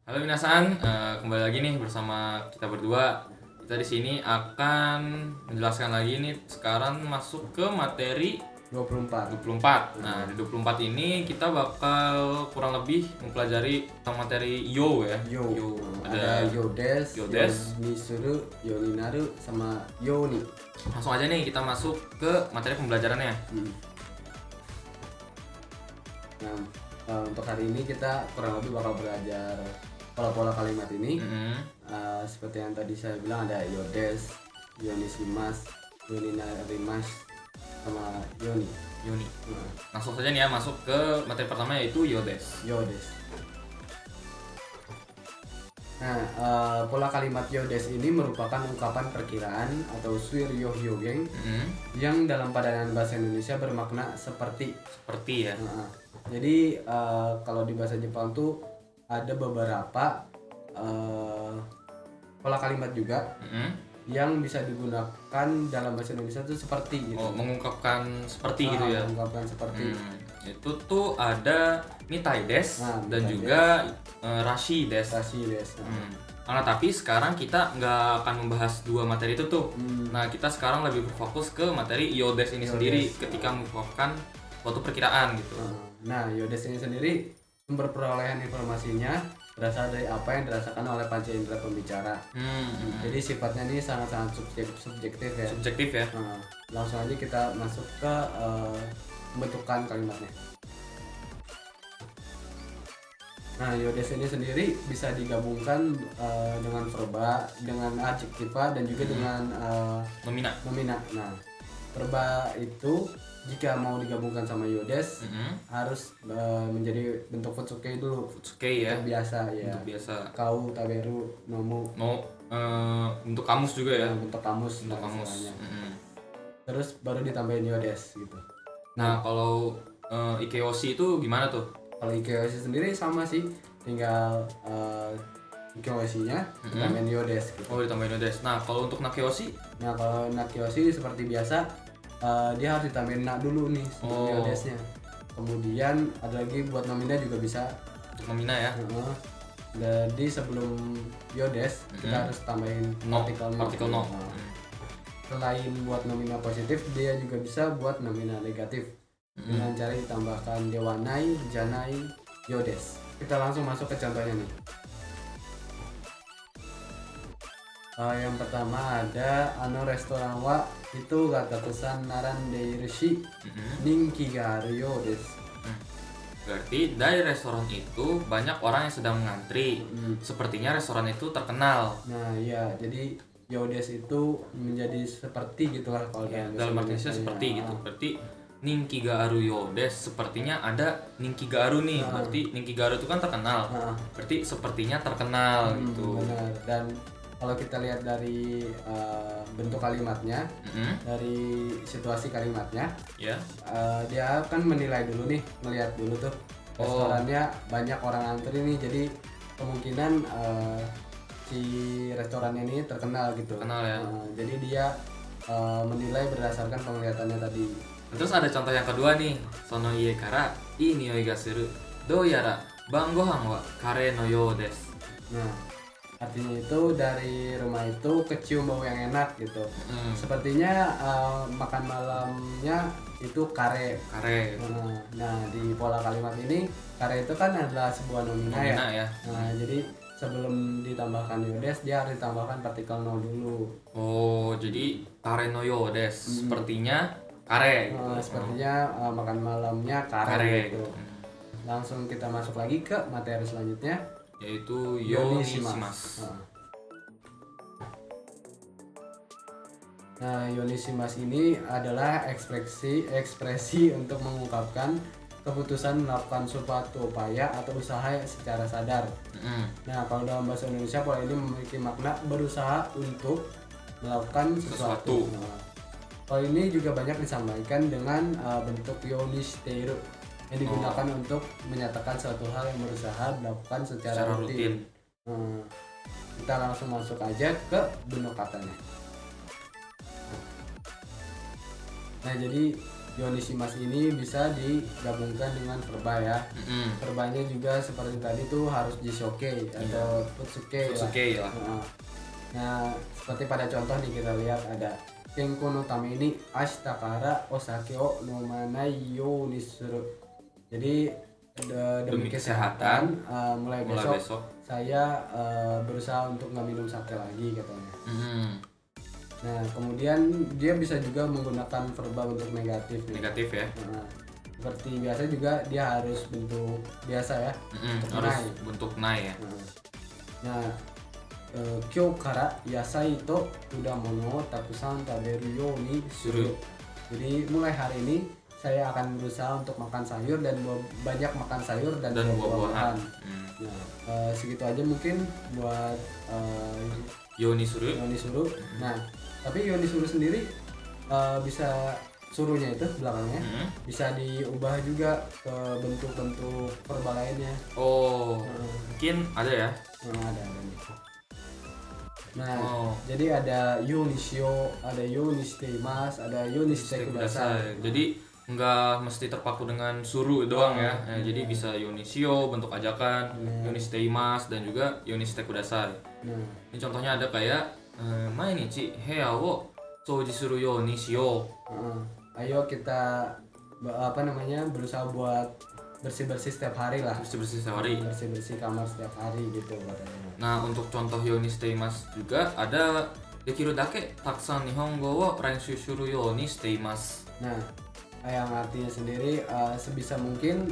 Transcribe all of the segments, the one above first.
Halo minasan, kembali lagi nih bersama kita berdua. Kita di sini akan menjelaskan lagi nih sekarang masuk ke materi 24. 24. Nah, di 24 ini kita bakal kurang lebih mempelajari tentang materi Yo ya. Yo. Ada Ada Yodes, Yodes. Yonisuru, Yoninaru, sama Yoni. Langsung aja nih kita masuk ke materi pembelajarannya. Nah, untuk hari ini kita kurang lebih bakal belajar pola-pola kalimat ini. Seperti yang tadi saya bilang ada Yodes, Yonisimas, Yoninarimas, sama Yoni. Yoni. Nah, Langsung saja nih ya masuk ke materi pertama yaitu Yodes. Yodes. Nah, pola kalimat Yodes ini merupakan ungkapan perkiraan atau suiryohyogeng yang dalam padanan bahasa Indonesia bermakna seperti. Seperti ya. Jadi kalau di bahasa Jepang tuh ada beberapa pola kalimat juga yang bisa digunakan dalam bahasa Indonesia tuh seperti gitu. Oh, mengungkapkan seperti gitu ya. Mengungkapkan seperti. Itu tuh ada Nitai des dan Nitai juga Rashi des. Rashi des. Nah, tapi sekarang kita nggak akan membahas dua materi itu tuh. Nah, kita sekarang lebih berfokus ke materi Yodes ini sendiri ketika mengungkapkan suatu perkiraan gitu. Nah, Yodes ini sendiri sumber perolehan informasinya berasal dari apa yang dirasakan oleh panca indera pembicara. Jadi sifatnya ini sangat-sangat subjektif ya. Subjektif ya. Langsung aja kita masuk ke pembentukan kalimatnya. Nah, Yodes ini sendiri bisa digabungkan dengan verba, dengan adjektiva, dan juga dengan nomina. Nah, verba itu jika mau digabungkan sama Yodes harus menjadi bentuk Futsuke dulu. Futsuke ya. Bentuk biasa ya. Bentuk biasa. Kau, taberu, nomu. Bentuk kamus juga ya. Bentuk kamus. Bentuk kamus. Terus baru ditambahin Yodes gitu. Nah, kalau Ikeyoshi itu gimana tuh? Kalau Ikeyoshi sendiri sama sih, tinggal Ikeyoshi-nya ditambahin Yodes gitu. Oh, ditambahin Yodes. Nah, kalau untuk Nakeyoshi? Nah, kalau Nakeyoshi seperti biasa dia harus ditambahin na dulu nih sebelum Yodesnya. Kemudian ada lagi buat nomina juga bisa. Untuk nomina ya. Jadi sebelum Yodes kita harus tambahin partikel no. Selain buat nomina positif, dia juga bisa buat nomina negatif. Dengan cara ditambahkan dewanai, janai, Yodes. Kita langsung masuk ke contohnya nih. Yang pertama ada restoran wa itu kata pesan naran deirushi ninki ga aru yo desu. Berarti dari restoran itu banyak orang yang sedang mengantri. Sepertinya restoran itu terkenal. Nah iya, jadi Yodes itu menjadi seperti gitulah kalau dalam artinya seperti gitu. Berarti Ninki ga aru Yodes, sepertinya ada Ninki ga aru nih. Berarti Ninki ga aru itu kan terkenal. Berarti sepertinya terkenal gitu. Benar. Dan kalau kita lihat dari bentuk kalimatnya, dari situasi kalimatnya, dia kan menilai dulu nih, melihat dulu tuh restorannya banyak orang antri nih, jadi kemungkinan si restorannya ini terkenal gitu. Terkenal ya. Jadi dia menilai berdasarkan penglihatannya tadi. Terus ada contoh yang kedua nih, sono ie kara ii nioi ga suru dou yara banggohan wa kare no you desu. Nah, artinya itu dari rumah itu kecium bau yang enak gitu. Sepertinya makan malamnya itu kare. Nah, di pola kalimat ini kare itu kan adalah sebuah nomina ya. Nah, jadi sebelum ditambahkan Yodes dia harus ditambahkan partikel no dulu. Oh, jadi kare no yo desu. Sepertinya kare gitu. Sepertinya makan malamnya kare gitu. Langsung kita masuk lagi ke materi selanjutnya, yaitu Yonishimas. Nah, Yonishimas ini adalah ekspresi untuk mengungkapkan keputusan melakukan suatu upaya atau usaha secara sadar. Nah, kalau dalam bahasa Indonesia pola ini memiliki makna berusaha untuk melakukan sesuatu. Pola ini juga banyak disampaikan dengan bentuk yonishiteiru yang digunakan untuk menyatakan suatu hal yang berusaha dilakukan secara rutin. Kita langsung masuk aja ke bentuk katanya. Nah, jadi Yonisimas ini bisa digabungkan dengan verba ya. Verbanya juga seperti tadi tuh harus jishoke atau futsuke lah. Nah, seperti pada contoh nih kita lihat ada Kenko no tame ni ashita kara osake o nomanai yo ni suru. Jadi demi kesehatan, mulai besok saya berusaha untuk nggak minum sake lagi katanya. Nah, kemudian dia bisa juga menggunakan verba untuk negatif ya. Seperti biasa juga dia harus bentuk biasa ya, bentuk nai ya. Nah, kyou kara yasai to kudamono takusan taberu yo ni suru. Jadi mulai hari ini saya akan berusaha untuk makan sayur dan banyak makan sayur dan buah-buahan. Nah, segitu aja mungkin buat Yonisuru. Nah, tapi Yonisuru sendiri bisa suruhnya itu belakangnya bisa diubah juga ke bentuk-bentuk verba lainnya. Mungkin ada ya. Ada. Nah, jadi ada Yonishio, ada Yonishiteimasu, ada Yonishite kudasai. Jadi nggak mesti terpaku dengan suru doang ya. Jadi bisa Yonishio bentuk ajakan, Yonishiteimasu dan juga Yonishite kudasai. Ini contohnya ada kayak mainichi heya wo souji suru yo ni shiyou. Ayo kita berusaha buat bersih-bersih setiap hari lah. Bersih-bersih kamar setiap hari gitu katanya. Nah, untuk contoh Yonishiteimasu juga ada dekiru dake taksan nihongo wo renshu shuru yo ni shiteimasu. Nah, yang artinya sendiri sebisa mungkin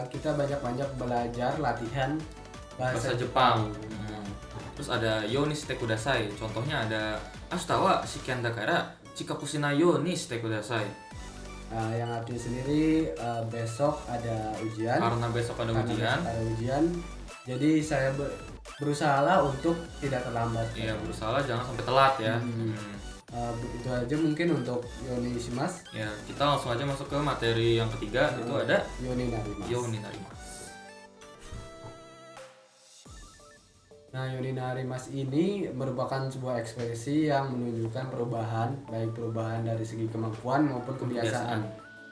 kita banyak-banyak belajar latihan bahasa Jepang. Terus ada Yonishite kudasai. Contohnya ada ashita wa shiken dakara chikaku shinai yo ni shite kudasai. Yang artinya sendiri besok ada ujian. Karena besok ada ujian. Jadi saya berusaha untuk tidak terlambat. Iya, berusaha jangan sampai telat ya. Itu aja mungkin untuk Yonishimas. Ya, kita langsung aja masuk ke materi yang ketiga. Itu ada Yoninarimasu. Nah, Yoninarimasu ini merupakan sebuah ekspresi yang menunjukkan perubahan, baik perubahan dari segi kemampuan maupun kebiasaan.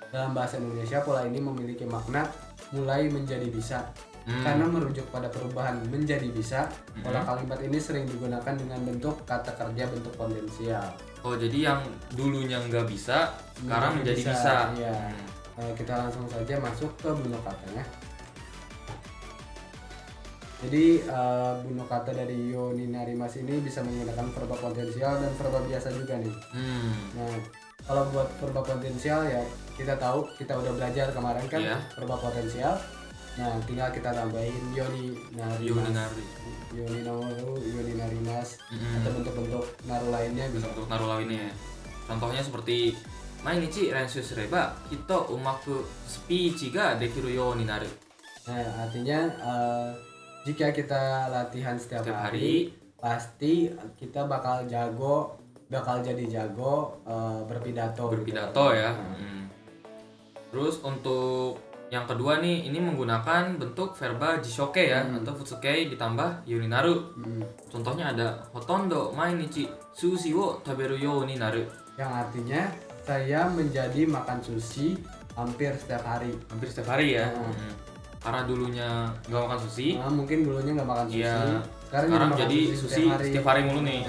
Dalam bahasa Indonesia, pola ini memiliki makna mulai menjadi bisa. Karena merujuk pada perubahan menjadi bisa, pola kalimat ini sering digunakan dengan bentuk kata kerja bentuk potensial. Jadi yang dulunya nggak bisa, sekarang menjadi bisa. Iya. Kita langsung saja masuk ke bunyi katanya. Jadi bunyi kata dari Yoninarimasu ini bisa menggunakan verba potensial dan verba biasa juga nih. Nah, kalau buat verba potensial ya kita tahu, kita udah belajar kemarin kan verba potensial. Nah, tinggal kita tambahin Yoninarimasu atau bentuk-bentuk naru lainnya bisa. Bentuk naru lainnya ya. Contohnya seperti mainichi renshu sureba hito umaku speech ga dekiru yo ni naru. Nah, artinya jika kita latihan setiap hari, pasti kita bakal jadi jago berpidato ya. Terus untuk yang kedua nih, ini menggunakan bentuk verba jishoke ya, atau futsuke ditambah yoninaru. Contohnya ada hotondo mainichi sushi wo taberu yo ni naru. Yang artinya saya menjadi makan sushi hampir setiap hari ya. Karena dulunya nggak makan sushi. Mungkin dulunya nggak makan sushi. Sekarang jadi sushi setiap hari mulu nih.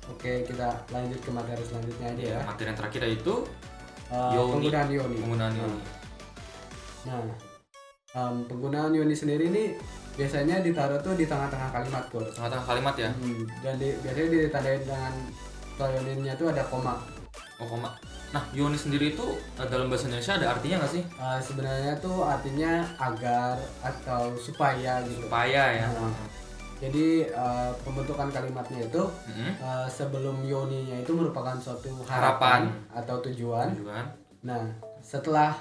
Oke, kita lanjut ke materi selanjutnya aja ya. Materi yang terakhir yaitu penggunaan yoni. Nah, penggunaan yoni sendiri ini biasanya ditaruh tuh di tengah-tengah kalimat kok. Tengah-tengah kalimat ya. Dan biasanya ditandai dengan yoninnya tuh ada koma. Koma. Nah, yoni sendiri itu dalam bahasa Indonesia ada artinya nggak sih? Sebenarnya tuh artinya agar atau supaya gitu. Supaya ya. Jadi pembentukan kalimatnya itu sebelum yoninya itu merupakan suatu harapan atau tujuan. Nah, setelah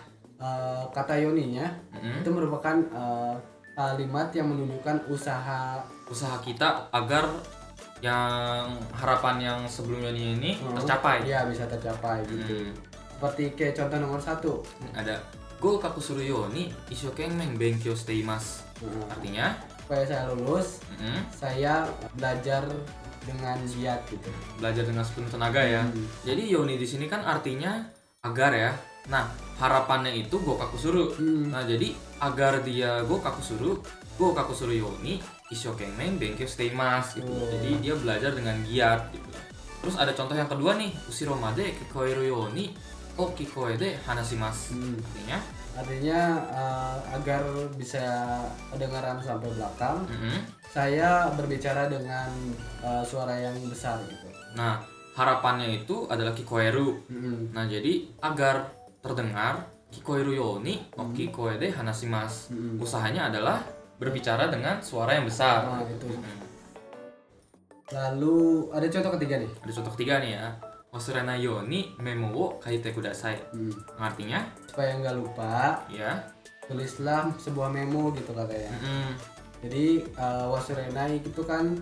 kata yoninya itu merupakan kalimat yang menunjukkan usaha kita agar yang harapan yang sebelum yoni ini tercapai. Iya, bisa tercapai gitu. Seperti kayak contoh nomor 1. Ada gokaku suru yo ni ishokenmen benkyou shite imasu. Artinya supaya saya lulus, saya belajar dengan giat gitu. Belajar dengan sepenuh tenaga ya. Jadi yoni di sini kan artinya agar ya. Nah, harapannya itu Gokakusuru. Nah, jadi agar dia Gokakusuru yoni ishokenmen benkyou shiteimasu gitu. Jadi dia belajar dengan giat gitu. Terus ada contoh yang kedua nih, ushiro made kikoeru yoni okikoe de hanashimasu. Artinya agar bisa kedengaran sampai belakang, saya berbicara dengan suara yang besar gitu. Nah, harapannya itu adalah kikoeru. Nah, jadi agar terdengar kikoeru yoni okikoe de hanashimasu. Usahanya adalah berbicara dengan suara yang besar. Nah, itu. Lalu ada contoh ketiga nih. Ada contoh ketiga nih ya. Wasurenai yoni memo wo kaite kudasai. Artinya supaya nggak lupa, ya, tulislah sebuah memo gitu katanya. Jadi wasurenai itu kan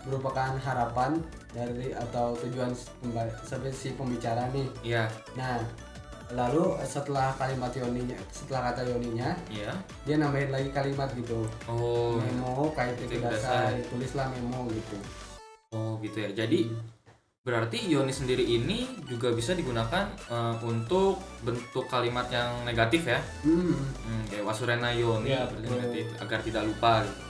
merupakan harapan dari atau tujuan si pembicara nih. Iya. Nah, lalu setelah kalimat yoninya, setelah kata yoninya, iya, dia nambahin lagi kalimat gitu. Oh, memo kaite kudasai, tulislah memo gitu. Oh gitu ya. Jadi berarti yoni sendiri ini juga bisa digunakan untuk bentuk kalimat yang negatif ya. Kayak wasurena yoni Ya, berarti negatif agar tidak lupa gitu.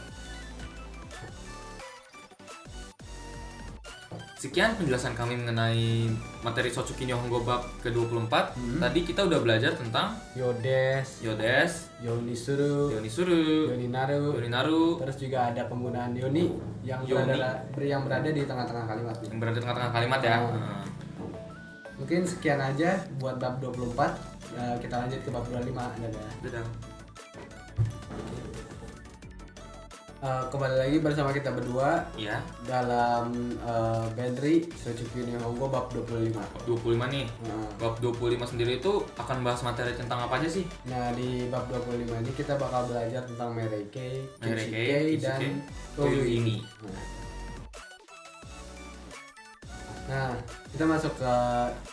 Sekian penjelasan kami mengenai materi Shotsuki Nihongo bab ke-24. Tadi kita udah belajar tentang yodes, yonisuru, yoninaru. Terus juga ada penggunaan yoni yang berada di tengah-tengah kalimat. Yang berada di tengah-tengah kalimat ya. Mungkin sekian aja buat bab 24. Kita lanjut ke bab 25. Dadah. Kembali lagi bersama kita berdua ya dalam Benri Shotsuki Nihongo bab 25. Bab 25 nih. Bab 25 sendiri itu akan bahas materi tentang apa aja sih? Nah, di bab 25 ini kita bakal belajar tentang Mereikei, Kishikei, dan Toyuimi. Nah, kita masuk ke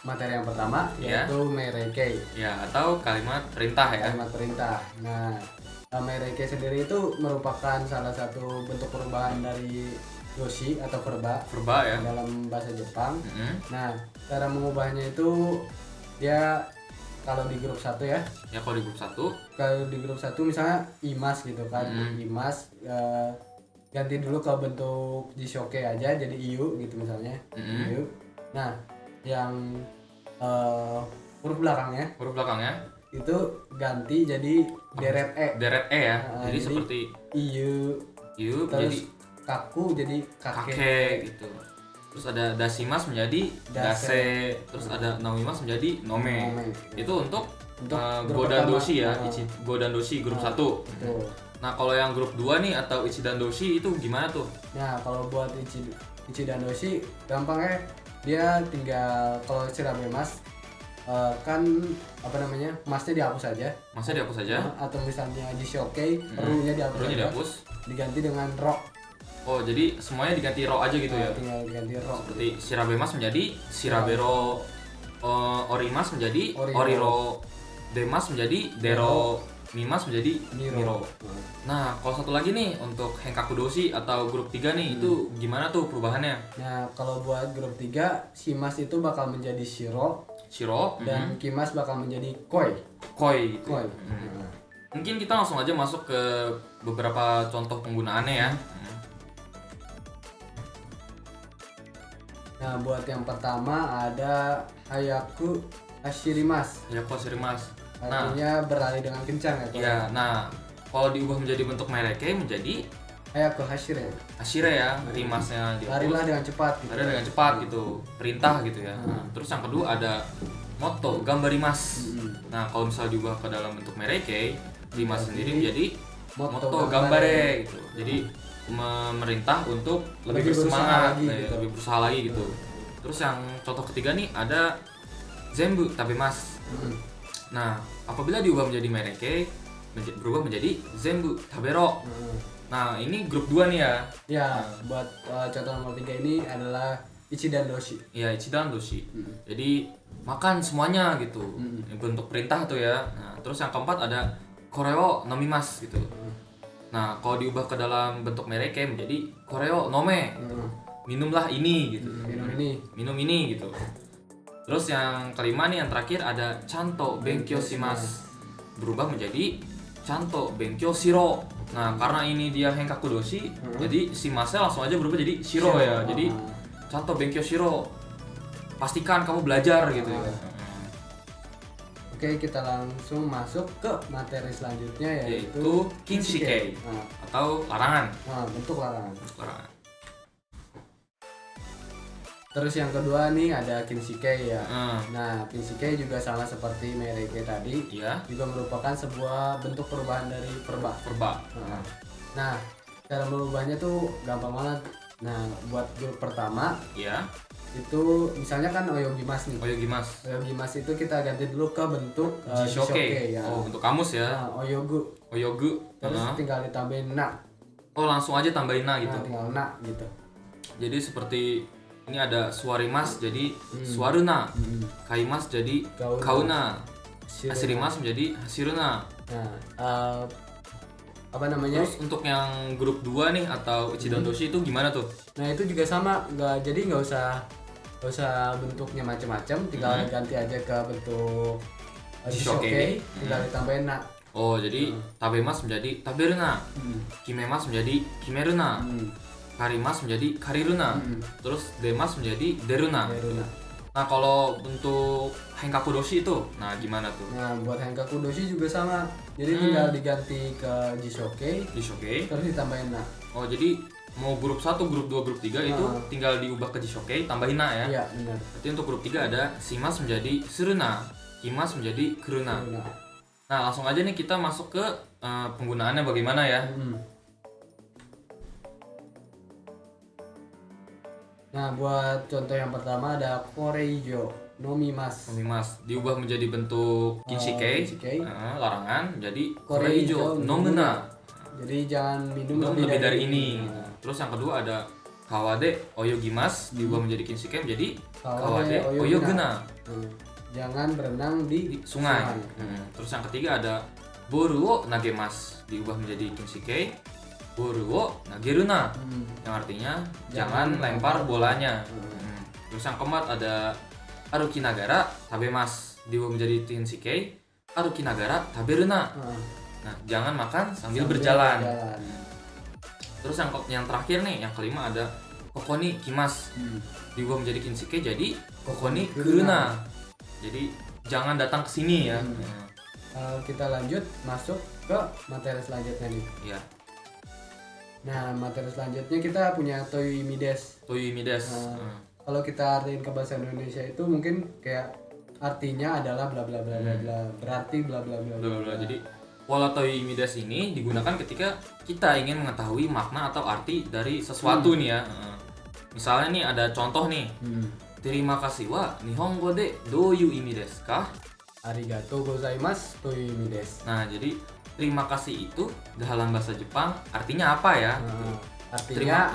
materi yang pertama, yaitu Mereikei. Ya, atau kalimat perintah ya. Kalimat perintah. Nah, Mereikei sendiri itu merupakan salah satu bentuk perubahan dari yoshi atau verba ya dalam bahasa Jepang. Nah, cara mengubahnya itu dia kalau di grup 1 ya. Ya, kalau di grup 1. Kalau di grup 1 misalnya imas gitu kan. Imas ganti dulu ke bentuk jishoke aja jadi iu gitu misalnya. Iu. Nah, yang huruf belakangnya itu ganti jadi deret e ya. Jadi seperti iu terus jadi kaku jadi kake gitu. Terus ada dasimas menjadi dase, terus ada nomimas menjadi nome. Itu untuk godan doshi ya, godan doshi grup 1. Nah, kalau yang grup 2 nih atau ichidan doshi itu gimana tuh? Nah, kalau buat ichidan doshi gampangnya dia tinggal kalau shirabemas kan apa namanya, masnya dihapus aja. Atau misalnya jishoke ru-nya dihapus. Diganti dengan ro. Oh, jadi semuanya diganti ro aja gitu ya? Tinggal diganti ro. Seperti shirabemas menjadi shirabero, orimas menjadi oriro, demas menjadi dero, mimas menjadi miro. Nah, kalau satu lagi nih untuk henkaku doshi atau grup 3 nih, itu gimana tuh perubahannya? Nah, kalau buat grup 3, shimas itu bakal menjadi shiro dan kimas bakal menjadi koi gitu. Mungkin kita langsung aja masuk ke beberapa contoh penggunaannya ya. Nah, buat yang pertama ada hayaku hashirimasu. Artinya berlari dengan kencang ya. Iya, nah kalau diubah menjadi bentuk mereikei menjadi hayaku hashire ya, rimasnya dihapus. Larilah dengan cepat gitu. Perintah gitu ya. Terus yang kedua ada motto gambarimasu. Nah, kalau misalnya diubah ke dalam bentuk mereikei, rimas sendiri menjadi motto gambare gitu. Jadi memerintah untuk lebih bersemangat, lebih berusaha lagi gitu. Terus yang contoh ketiga nih ada zenbu tabemasu. Nah, apabila diubah menjadi mereikei berubah menjadi zenbu tabero. Nah, ini grup 2 nih ya. Ya, buat contoh nomor 3 ini adalah ichidan doshi. Iya, ichidan doshi. Jadi makan semuanya gitu. Bentuk perintah tuh ya. Nah, terus yang keempat ada koreo nomimasu gitu. Nah, kalau diubah ke dalam bentuk mereikei menjadi koreo nome. Minumlah ini gitu. Minum ini gitu. Terus yang kelima nih, yang terakhir ada chanto benkyo shimasu. Berubah menjadi chanto benkyo shiro. Nah, karena ini dia henkaku doshi, jadi shimasu langsung aja berubah jadi shiro ya. Jadi chanto benkyo shiro. Pastikan kamu belajar gitu ya. Oke, kita langsung masuk ke materi selanjutnya yaitu kinshikei atau larangan. Bentuk larangan. Larangan. Terus yang kedua nih ada kinshikei ya. Nah, kinshikei juga sama seperti mereke tadi, juga merupakan sebuah bentuk perubahan dari perba. Nah, cara merubahnya tuh gampang banget. Nah, buat grup pertama, itu misalnya kan oyogimasu nih. Oyogimasu itu kita ganti dulu ke bentuk jishoke ya. Oh, bentuk kamus ya. Oyogu. Terus tinggal ditambahin na. Oh, langsung aja tambahin na gitu. Tinggal na gitu. Jadi seperti ini ada suarimas jadi suaruna, kaimas jadi kauna, hasirimas menjadi hasiruna. Nah, apa namanya? Terus untuk yang grup 2 nih atau ichidan doshi itu gimana tuh? Nah, itu juga sama, jadi nggak usah bentuknya macam-macam, tinggal ganti aja ke bentuk jishoke, tinggal ditambahin na. Oh, jadi tabemas menjadi taberuna, kimemas menjadi kimeruna, karimas menjadi kariruna, terus demas menjadi deruna. Nah, kalau untuk henkaku doshi itu, nah gimana tuh? Nah, buat henkaku doshi juga sama, jadi tinggal diganti ke jishoke, terus ditambahin na. Oh, jadi mau grup 1, grup 2, grup 3 itu tinggal diubah ke jishoke, tambahin na ya? Iya, benar. Berarti untuk grup 3 ada shimas menjadi suruna, kimas menjadi kuruna. Nah, langsung aja nih kita masuk ke penggunaannya bagaimana ya? Nah, buat contoh yang pertama ada koreijo nomimasu. Diubah menjadi bentuk kinshikei, larangan, jadi koreijo nomuna. Jadi jangan minum lebih dari ini. Terus yang kedua ada kawade oyogimasu, diubah menjadi kinshikei menjadi kawade oyoguna. Jangan berenang di sungai. Terus yang ketiga ada boru wo nagemasu, diubah menjadi kinshikei boru wo nageruna, yang artinya jangan lempar bolanya. Terus yang keempat ada aruki nagara tabemasu, diubah menjadi kinshikei aruki nagara taberuna. Nah, jangan makan sambil berjalan. Terus yang terakhir nih, yang kelima ada kokoni kimasu, diubah menjadi kinshikei jadi kokoni kuruna. Jadi jangan datang ke sini ya. Kita lanjut masuk ke materi selanjutnya nih. Iya. Nah, materi selanjutnya kita punya toyoimides. Kalau kita artiin ke bahasa Indonesia itu mungkin kayak artinya adalah bla bla bla bla bla, berarti bla bla bla bla. Jadi pola toyoimides ini digunakan ketika kita ingin mengetahui makna atau arti dari sesuatu nih ya. Misalnya nih ada contoh nih. Terima kasih wa nihongo de douyu imi desu ka? Arigatou gozaimasu toyoimi desu. Nah, jadi terima kasih itu dalam bahasa Jepang artinya apa ya? Artinya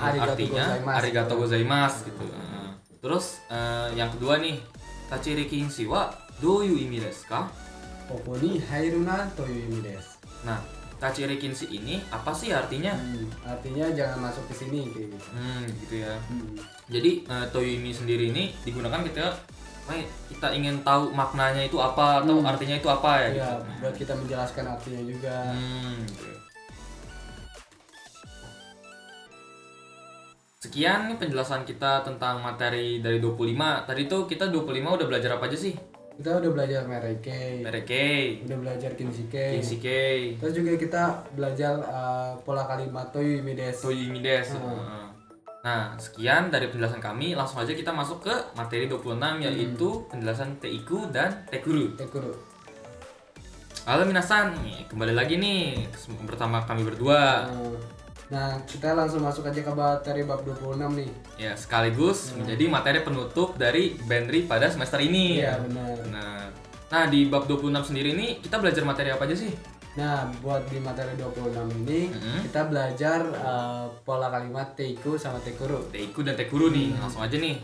arigatou gozaimasu gitu. Terus yang kedua nih, tachiri kinshi wa douyu imi desu ka? Koko ni hairuna toyoimi desu. Nah, tachiri kinshi ini apa sih artinya? Artinya jangan masuk ke sini kayak gitu. Gitu ya. Jadi toyoimi sendiri ini digunakan kita ingin tahu maknanya itu apa atau artinya itu apa ya? Iya, gitu. Buat kita menjelaskan artinya juga. Gitu. Sekian nih penjelasan kita tentang materi dari 25. Tadi tuh kita 25 udah belajar apa aja sih? Kita udah belajar mereke, udah belajar kinshikei. Terus juga kita belajar pola kalimat toyoimi desu. Nah, sekian dari penjelasan kami. Langsung aja kita masuk ke materi 26 yaitu penjelasan teiku dan tekuru. Halo minasan, kembali lagi nih bersama kami berdua. Nah, kita langsung masuk aja ke materi bab 26 nih. Ya, sekaligus menjadi materi penutup dari Benri pada semester ini. Iya, benar. Nah, di bab 26 sendiri nih kita belajar materi apa aja sih? Nah, buat di materi 26 ini kita belajar pola kalimat teiku sama tekuru. Teiku dan tekuru nih, langsung aja nih.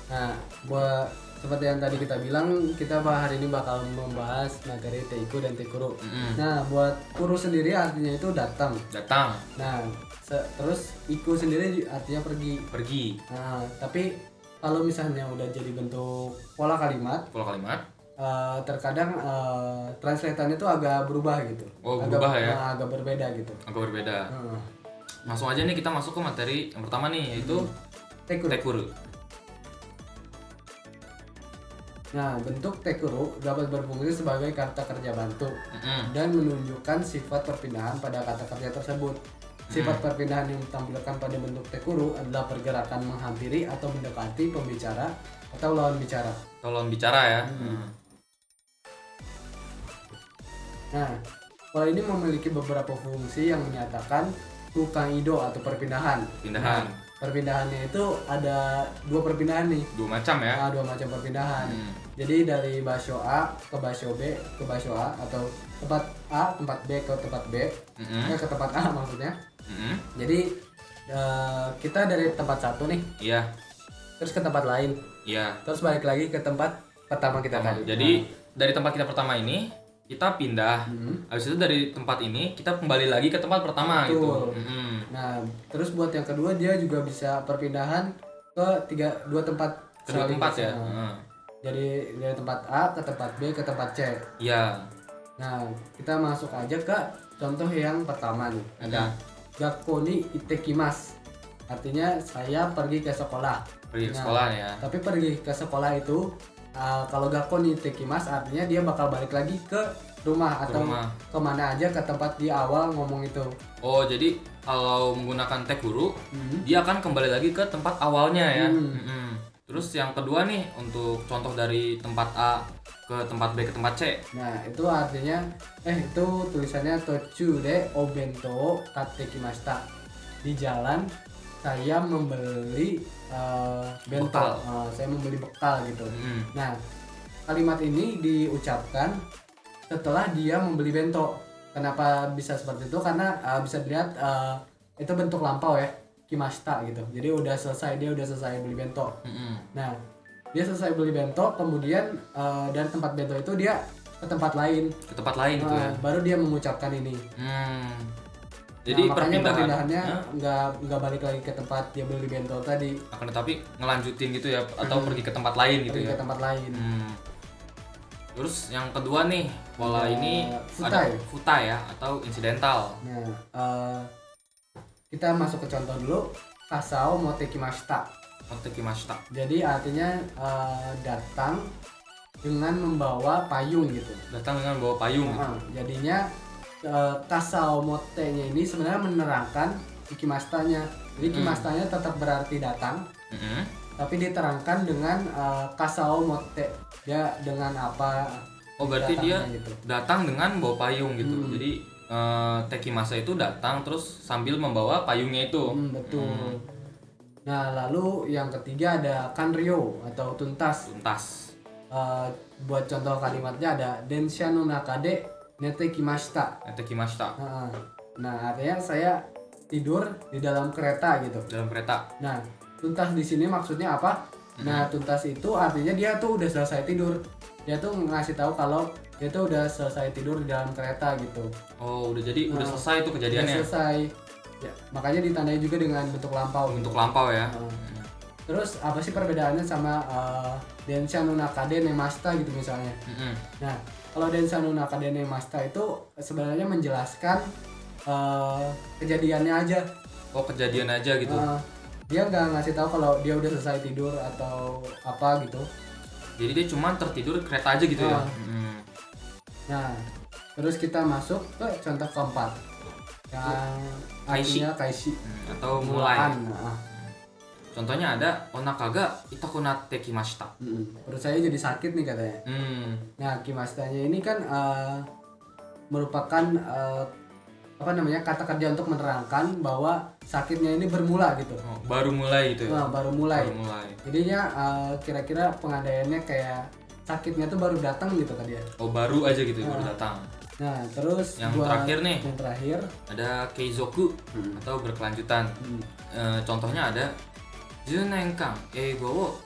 Nah, buat seperti yang tadi kita bilang, kita hari ini bakal membahas materi teiku dan teikuru. Nah, buat kuru sendiri artinya itu datang. Nah, terus iku sendiri artinya pergi. Nah, tapi kalau misalnya udah jadi bentuk pola kalimat, terkadang translatannya tuh agak berubah gitu. Berubah ya? Agak berbeda gitu. Langsung aja nih kita masuk ke materi yang pertama nih, yaitu teikuru. Nah, bentuk teikuru dapat berfungsi sebagai kata kerja bantu dan menunjukkan sifat perpindahan pada kata kerja tersebut. Sifat perpindahan yang ditampilkan pada bentuk teikuru adalah pergerakan menghampiri atau mendekati pembicara atau lawan bicara. Ya. Nah, pola ini memiliki beberapa fungsi yang menyatakan tukang ido atau perpindahan. Nah, perpindahannya itu ada dua perpindahan nih. Dua macam ya? Dua macam perpindahan. Jadi dari basyo A ke basyo B ke basyo A, atau tempat A, tempat B ke tempat B, ke tempat A maksudnya. Jadi kita dari tempat satu nih. Iya. Terus ke tempat lain. Iya. Terus balik lagi ke tempat pertama kita tadi. Jadi dari tempat kita pertama ini kita pindah, habis itu dari tempat ini kita kembali lagi ke tempat pertama. Betul. Gitu. Nah, terus buat yang kedua dia juga bisa perpindahan ke dua tempat ya. Jadi dari tempat A ke tempat B ke tempat C. Iya. Nah, kita masuk aja ke contoh yang pertama nih. Ada Gakko ni itekimasu. Artinya saya pergi ke sekolah. Ya. Tapi pergi ke sekolah itu kalau Gakko ni itekimasu artinya dia bakal balik lagi ke rumah atau kemana aja ke tempat di awal ngomong itu. Oh, jadi kalau menggunakan teikuru dia akan kembali lagi ke tempat awalnya ya. Terus yang kedua nih, untuk contoh dari tempat A ke tempat B ke tempat C. Nah, itu artinya itu tulisannya tochu de obento katekimashita. Di jalan saya membeli bento. Saya membeli bekal gitu. Nah, kalimat ini diucapkan setelah dia membeli bento. Kenapa bisa seperti itu? Karena bisa dilihat itu bentuk lampau ya, kimashita gitu. Jadi dia udah selesai beli bento. Nah, dia selesai beli bento, kemudian dari tempat bento itu dia ke tempat lain gitu ya. Baru dia mengucapkan ini. Jadi perpindahannya nggak balik lagi ke tempat dia beli bento tadi. Akan tetapi ngelanjutin gitu ya, atau pergi ke tempat lain gitu ya. Pergi ke tempat lain. Terus yang kedua nih, pola ini ada futai ya, atau insidental. Nah, kita masuk ke contoh dulu. Kasao motekimashita. Jadi artinya datang dengan membawa payung gitu. Jadinya kasao mote-nya ini sebenarnya menerangkan ikimashita-nya. Jadi ikimashita-nya tetap berarti datang. Tapi diterangkan dengan kasao mote. Dia dengan apa? Oh, berarti dia gitu. Datang dengan bawa payung gitu. Jadi tekimasa itu datang terus sambil membawa payungnya itu. Betul. Nah, lalu yang ketiga ada kanryo atau tuntas. Buat contoh kalimatnya ada densha no nakade netekimashita. Nah, artinya saya tidur di dalam kereta gitu. Nah, tuntas di sini maksudnya apa? Nah, tuntas itu artinya dia tuh udah selesai tidur. Dia tuh ngasih tahu kalau dia tuh udah selesai tidur di dalam kereta gitu. Oh, udah selesai itu kejadiannya. Udah selesai. Ya, makanya ditandai juga dengan bentuk lampau. Ya. Terus apa sih perbedaannya sama densha no nakade nemashita gitu misalnya? Nah, kalau densha no nakade nemashita itu sebenarnya menjelaskan kejadiannya aja. Oh, kejadian aja gitu. Dia nggak ngasih tahu kalau dia udah selesai tidur atau apa gitu. Jadi dia cuma tertidur kereta aja gitu ya. Nah, terus kita masuk ke contoh keempat yang artinya kaishi atau mulai. Contohnya ada onakaga itakunate kimashita. Perut saya jadi sakit nih katanya. Nah, kimashitanya ini kan merupakan kata kerja untuk menerangkan bahwa sakitnya ini bermula gitu. Baru mulai gitu ya. Baru mulai. Jadinya kira-kira pengandaiannya kayak sakitnya tuh baru datang gitu tadi ya. Oh, baru aja gitu baru datang. Nah, terus yang terakhir nih. Yang terakhir ada keizoku atau berkelanjutan. Contohnya ada 10年間英語を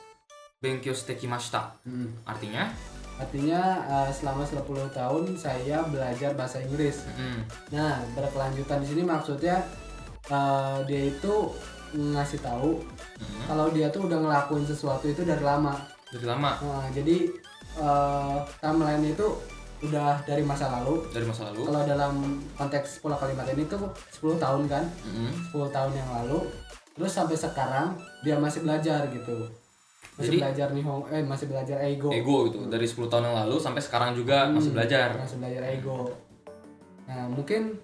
Benkyou shite kimashita. Artinya? Artinya selama 10 tahun saya belajar bahasa Inggris. Nah, berkelanjutan di sini maksudnya dia itu ngasih tahu kalau dia tuh udah ngelakuin sesuatu itu dari lama. Dari lama. Nah, jadi timeline itu udah dari masa lalu. Dari masa lalu. Kalau dalam konteks pola kalimat ini tuh 10 tahun kan. 10 tahun yang lalu. Terus sampai sekarang dia masih belajar gitu. Masih Jadi, belajar masih belajar eigo. Ego gitu. Dari 10 tahun yang lalu sampai sekarang juga masih belajar. Masih belajar eigo. Nah, mungkin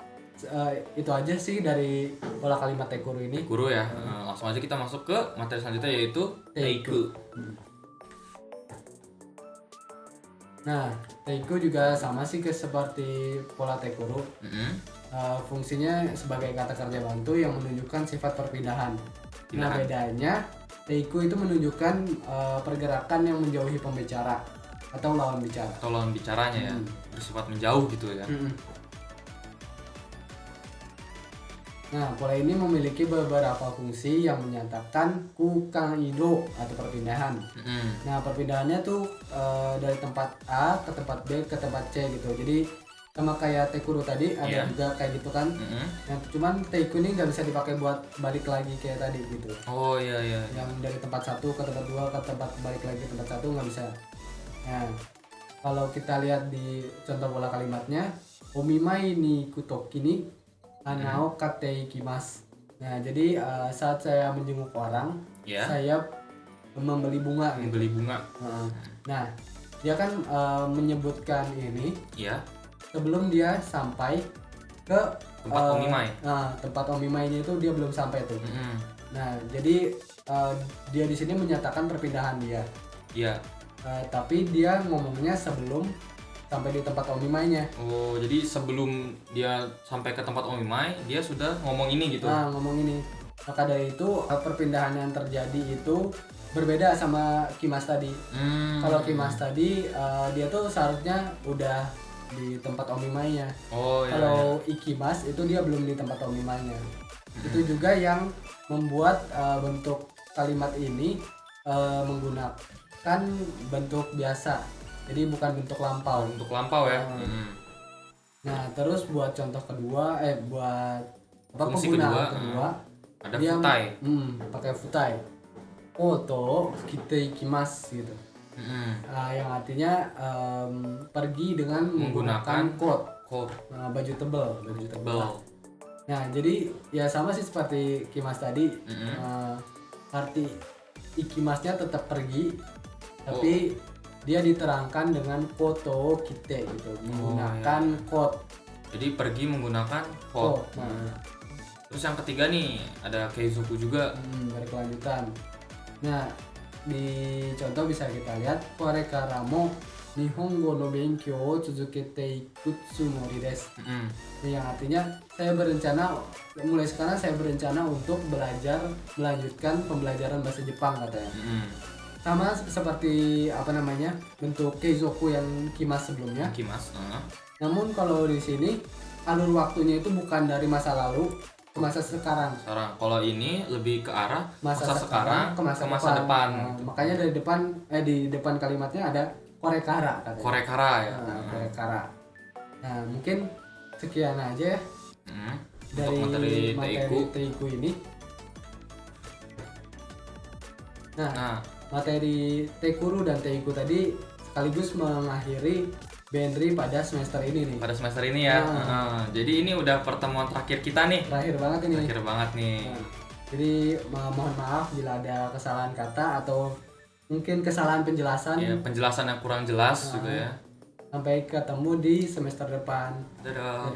itu aja sih dari pola kalimat Teikuru ini. Teikuru ya. Langsung aja kita masuk ke materi selanjutnya yaitu Teiku. Nah, Teiku juga sama sih seperti pola Teikuru. Fungsinya sebagai kata kerja bantu yang menunjukkan sifat perpindahan. Nah, bedanya Teiku itu menunjukkan pergerakan yang menjauhi pembicara atau lawan bicara. Atau lawan bicaranya ya, bersifat menjauh gitu ya. Nah, pola ini memiliki beberapa fungsi yang menyatakan kukaido atau perpindahan. Nah, perpindahannya tuh dari tempat A ke tempat B ke tempat C gitu. Jadi sama kayak Teikuru tadi ada juga kayak gitu kan. Nah, cuman Teiku ini nggak bisa dipakai buat balik lagi kayak tadi gitu. Oh iya. Yang dari tempat satu ke tempat dua ke tempat balik lagi ke tempat satu nggak bisa. Nah, kalau kita lihat di contoh pola kalimatnya, omimai ni kutoki ni anao katei kimas. Nah, jadi saat saya menjenguk orang, saya membeli bunga. Membeli bunga. Nah, dia kan menyebutkan ini. Sebelum dia sampai ke tempat omimai. Tempat omimainya itu dia belum sampai tuh. Nah, jadi dia di sini menyatakan perpindahan dia. Iya. Tapi dia ngomongnya sebelum sampai di tempat omimainya. Oh, jadi sebelum dia sampai ke tempat omimai, dia sudah ngomong ini gitu. Ngomong ini. Maka dari itu perpindahan yang terjadi itu berbeda sama Kimas tadi. Kalau Kimas tadi dia tuh seharusnya udah di tempat omimainya. Kalau ikimas itu dia belum di tempat omimainya. Itu juga yang membuat bentuk kalimat ini menggunakan bentuk biasa. Jadi bukan bentuk lampau. Bentuk lampau ya. Nah, terus buat contoh kedua, buat fungsi penggunaan kedua, ada futai. Pakai futai. Oto kita ikimas gitu. Yang artinya pergi dengan menggunakan coat. Baju tebal. Nah, jadi ya sama sih seperti kimas tadi. Arti ikimasnya tetap pergi, tapi dia diterangkan dengan koto kite gitu, menggunakan coat. Jadi pergi menggunakan coat. Terus yang ketiga nih ada keizoku juga. Berkelanjutan. Nah, di contoh bisa kita lihat korekara mo nihongo no benkyou o tsuzukete iku tsumori desu. Yang artinya mulai sekarang saya berencana untuk melanjutkan pembelajaran bahasa Jepang katanya. Sama seperti bentuk keizoku yang kimas sebelumnya. Namun kalau di sini alur waktunya itu bukan dari masa lalu ke masa sekarang. Kalau ini lebih ke arah masa sekarang ke masa depan. Makanya di depan kalimatnya ada korekara katanya. Korekara ya. Korekara. Nah, mungkin sekian aja ya. Dari materi Teiku ini. Nah, materi Teikuru dan Teiku tadi sekaligus mengakhiri Benri pada semester ini nih. Pada semester ini ya. Jadi ini udah pertemuan terakhir kita nih. Terakhir banget ini. Jadi mohon maaf bila ada kesalahan kata atau mungkin kesalahan penjelasan. Ya, penjelasan yang kurang jelas juga ya. Sampai ketemu di semester depan. Dadah.